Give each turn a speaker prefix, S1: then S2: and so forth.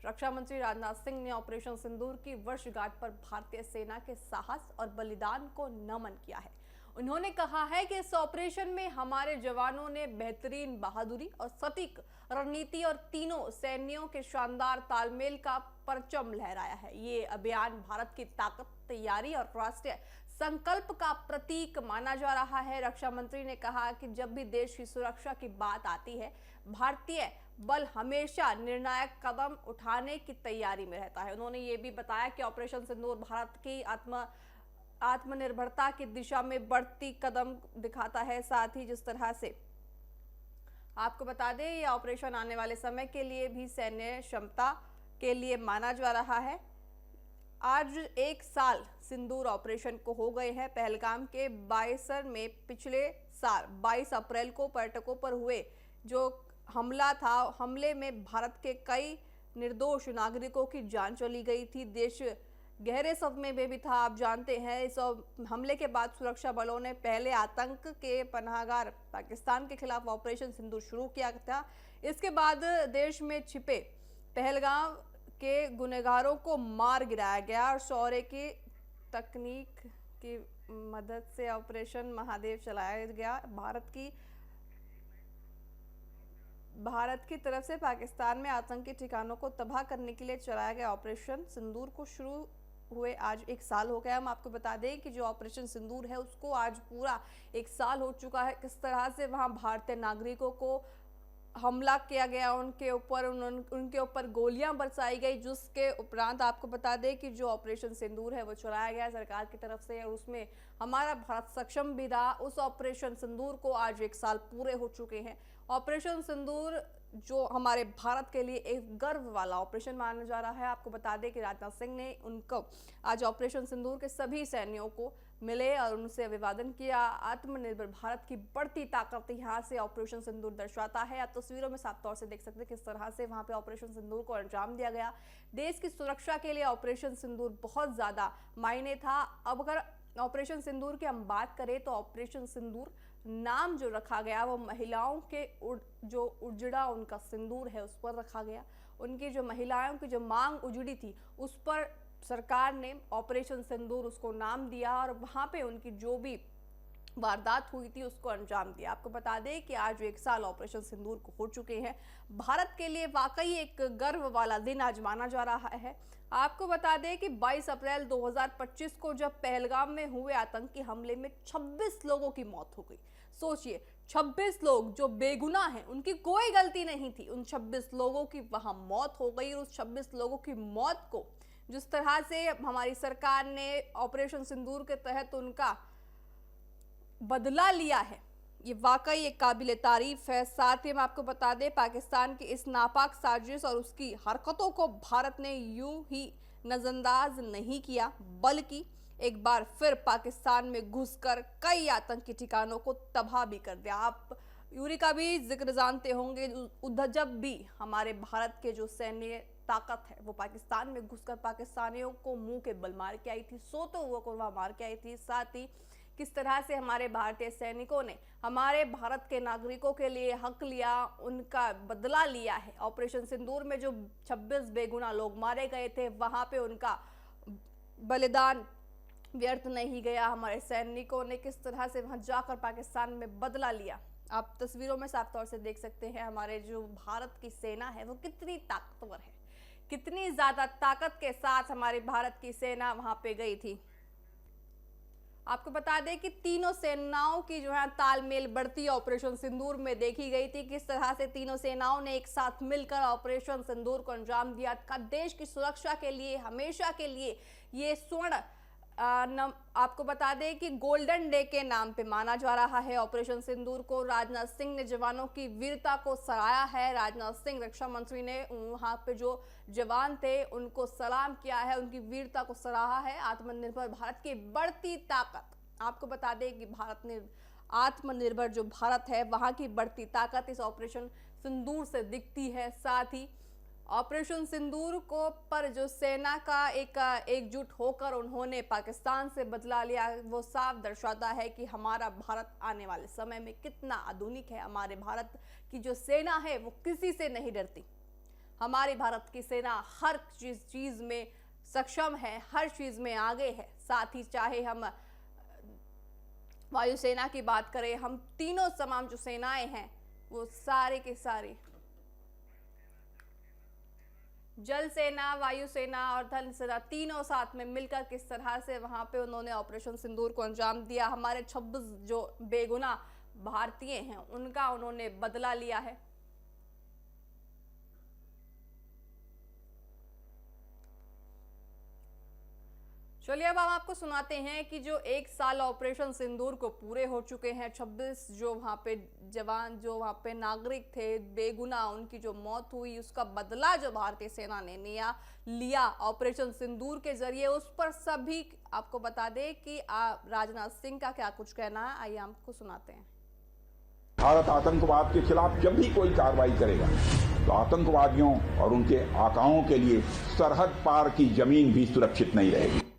S1: रक्षा मंत्री राजनाथ सिंह ने ऑपरेशन सिंदूर की वर्षगांठ पर भारतीय सेना के साहस और बलिदान को नमन किया है। उन्होंने कहा है कि इस ऑपरेशन में हमारे जवानों ने बेहतरीन बहादुरी और सटीक रणनीति और तीनों सैन्यों के शानदार तालमेल का परचम लहराया है। ये अभियान भारत की ताकत, तैयारी और राष्ट्रीय संकल्प का प्रतीक माना जा रहा है। रक्षा मंत्री ने कहा कि जब भी देश की सुरक्षा की बात आती है, भारतीय बल हमेशा निर्णायक कदम उठाने की तैयारी में रहता है। उन्होंने ये भी बताया कि ऑपरेशन सिंदूर भारत की आत्मनिर्भरता की दिशा में बढ़ती कदम दिखाता है। साथ ही जिस तरह से आपको बता दें, यह ऑपरेशन आने वाले समय के लिए भी सैन्य क्षमता के लिए माना जा रहा है। आज 1 साल सिंदूर ऑपरेशन को हो गए हैं। पहलगाम के बाइसर में पिछले साल 22 अप्रैल को पर्यटकों पर हुए जो हमला था, हमले में भारत के कई निर्दोष नागरिकों की जान चली गई थी। देश गहरे सदमे में भी था। आप जानते हैं, इस हमले के बाद सुरक्षा बलों ने पहले आतंक के पनाहगार पाकिस्तान के खिलाफ ऑपरेशन सिंदूर शुरू किया था। इसके बाद देश में छिपे पहलगाम के गुनहगारों को मार गिराया गया और शौर्य की तकनीक की मदद से ऑपरेशन महादेव चलाया गया। भारत की तरफ से पाकिस्तान में आतंकी ठिकानों को तबाह करने के लिए चलाया गया ऑपरेशन सिंदूर को शुरू हुए आज 1 साल हो गया। हम आपको बता दें कि जो ऑपरेशन सिंदूर है उसको आज पूरा 1 साल हो चुका है। किस तरह से वहां भारतीय नागरिकों को हमला किया गया, उनके ऊपर गोलियां बरसाई गई, जिसके उपरांत आपको बता दें कि जो ऑपरेशन सिंदूर है वो चलाया गया सरकार की तरफ से और उसमें हमारा भारत सक्षम भी रहा। उस ऑपरेशन सिंदूर को आज 1 साल पूरे हो चुके हैं। ऑपरेशन सिंदूर जो हमारे भारत के लिए एक गर्व वाला ऑपरेशन माना जा रहा है। आपको बता दें कि राजनाथ सिंह ने उनको आज ऑपरेशन सिंदूर के सभी सैनिकों को मिले और उनसे अभिवादन किया। आत्मनिर्भर भारत की बढ़ती ताकत यहाँ से ऑपरेशन सिंदूर दर्शाता है। आप तस्वीरों में साफ तौर से देख सकते हैं किस तरह से वहां पे ऑपरेशन सिंदूर को अंजाम दिया गया। देश की सुरक्षा के लिए ऑपरेशन सिंदूर बहुत ज्यादा मायने था। अब अगर ऑपरेशन सिंदूर की हम बात करें तो ऑपरेशन सिंदूर नाम जो रखा गया वो महिलाओं के जो उजड़ा उनका सिंदूर है उस पर रखा गया। उनकी जो महिलाओं की जो मांग उजड़ी थी उस पर सरकार ने ऑपरेशन सिंदूर उसको नाम दिया और वहां पे उनकी जो भी वारदात हुई थी उसको अंजाम दिया। आपको बता दें कि आज 1 साल ऑपरेशन सिंदूर को हो चुके हैं। भारत के लिए वाकई एक गर्व वाला दिन आज माना जा रहा है। आपको बता दें कि 22 अप्रैल 2025 को जब पहलगाम में हुए आतंकी हमले में 26 लोगों की मौत हो गई। सोचिए, 26 लोग जो बेगुनाह हैं, उनकी कोई गलती नहीं थी, उन 26 लोगों की वहां मौत हो गई। उस 26 लोगों की मौत को जिस तरह से हमारी सरकार ने ऑपरेशन सिंदूर के तहत उनका बदला लिया है, ये वाकई एक काबिले तारीफ है। साथ ही हम आपको बता दें, पाकिस्तान की इस नापाक साजिश और उसकी हरकतों को भारत ने यूं ही नजरअंदाज नहीं किया, बल्कि एक बार फिर पाकिस्तान में घुसकर कई आतंकी ठिकानों को तबाह भी कर दिया। आप यूरी का भी जिक्र जानते होंगे। जब भी हमारे भारत के जो सैन्य ताकत है वो पाकिस्तान में घुसकर पाकिस्तानियों को मुंह के बल मार के आई थी, सोते हुए को वहां मार के आई थी। साथ ही किस तरह से हमारे भारतीय सैनिकों ने हमारे भारत के नागरिकों के लिए हक लिया, उनका बदला लिया है। ऑपरेशन सिंदूर में जो 26 बेगुनाह लोग मारे गए थे वहां पे उनका बलिदान व्यर्थ नहीं गया। हमारे सैनिकों ने किस तरह से वहां जाकर पाकिस्तान में बदला लिया, आप तस्वीरों में साफ तौर से देख सकते हैं। हमारे जो भारत की सेना है वो कितनी ताकतवर है, कितनी ज्यादा ताकत के साथ हमारे भारत की सेना वहां पे गई थी। आपको बता दें कि तीनों सेनाओं की जो है तालमेल बढ़ती ऑपरेशन सिंदूर में देखी गई थी। किस तरह से तीनों सेनाओं ने एक साथ मिलकर ऑपरेशन सिंदूर को अंजाम दिया था। देश की सुरक्षा के लिए हमेशा के लिए ये स्वर्ण आपको बता दें कि गोल्डन डे के नाम पे माना जा रहा है ऑपरेशन सिंदूर को। राजनाथ सिंह ने जवानों की वीरता को सराहा है। राजनाथ सिंह रक्षा मंत्री ने वहां पे जो जवान थे उनको सलाम किया है, उनकी वीरता को सराहा है। आत्मनिर्भर भारत की बढ़ती ताकत, आपको बता दें कि आत्मनिर्भर जो भारत है वहां की बढ़ती ताकत इस ऑपरेशन सिंदूर से दिखती है। साथ ही ऑपरेशन सिंदूर को पर जो सेना का एकजुट होकर उन्होंने पाकिस्तान से बदला लिया, वो साफ दर्शाता है कि हमारा भारत आने वाले समय में कितना आधुनिक है। हमारे भारत की जो सेना है वो किसी से नहीं डरती। हमारे भारत की सेना हर चीज में सक्षम है, हर चीज में आगे है। साथ ही चाहे हम वायुसेना की बात करें, हम तीनों तमाम जो सेनाएं हैं वो सारे के सारे, जल सेना, वायुसेना और थल सेना, तीनों साथ में मिलकर किस तरह से वहां पे उन्होंने ऑपरेशन सिंदूर को अंजाम दिया। हमारे 26 जो बेगुनाह भारतीय हैं उनका उन्होंने बदला लिया है। चलिए अब हम आपको सुनाते हैं कि जो 1 साल ऑपरेशन सिंदूर को पूरे हो चुके हैं, 26 जो वहां पे जवान, जो वहां पे नागरिक थे बेगुनाह, उनकी जो मौत हुई, उसका बदला जो भारतीय सेना ने लिया ऑपरेशन सिंदूर के जरिए, उस पर सभी आपको बता दें कि राजनाथ सिंह का क्या कुछ कहना है, आइए आपको सुनाते हैं।
S2: भारत आतंकवाद के खिलाफ जब भी कोई कार्रवाई करेगा तो आतंकवादियों और उनके आकाओं के लिए सरहद पार की जमीन भी सुरक्षित नहीं रहेगी।